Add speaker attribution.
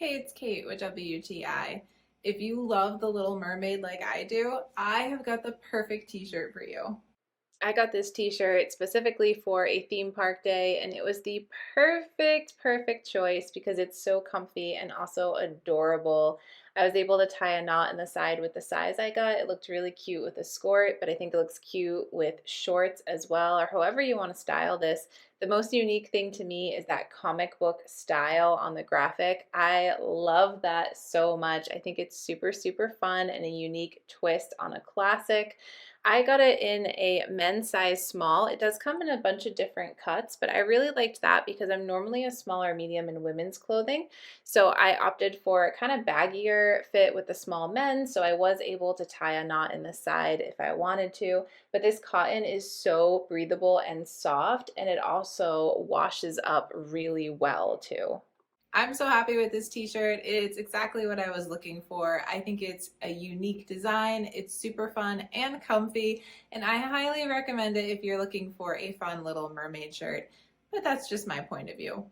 Speaker 1: Hey, it's Kate with WTI. If you love The Little Mermaid like I do, I have got the perfect t-shirt for you.
Speaker 2: I got this t-shirt specifically for a theme park day, and it was the perfect choice because it's so comfy and also adorable. I was able to tie a knot in the side with the size I got. It looked really cute with a skirt, but I think it looks cute with shorts as well, or however you want to style this. The most unique thing to me is that comic book style on the graphic. I love that so much. I think it's super fun and a unique twist on a classic. I got it in a men's size small. It does come in a bunch of different cuts, but I really liked that because I'm normally a smaller medium in women's clothing. So I opted for kind of baggier fit with the small men. So I was able to tie a knot in the side if I wanted to. But this cotton is so breathable and soft, and it also washes up really well too.
Speaker 1: I'm so happy with this t-shirt. It's exactly what I was looking for. I think it's a unique design, it's super fun and comfy, and I highly recommend it if you're looking for a fun Little Mermaid shirt. But that's just my point of view.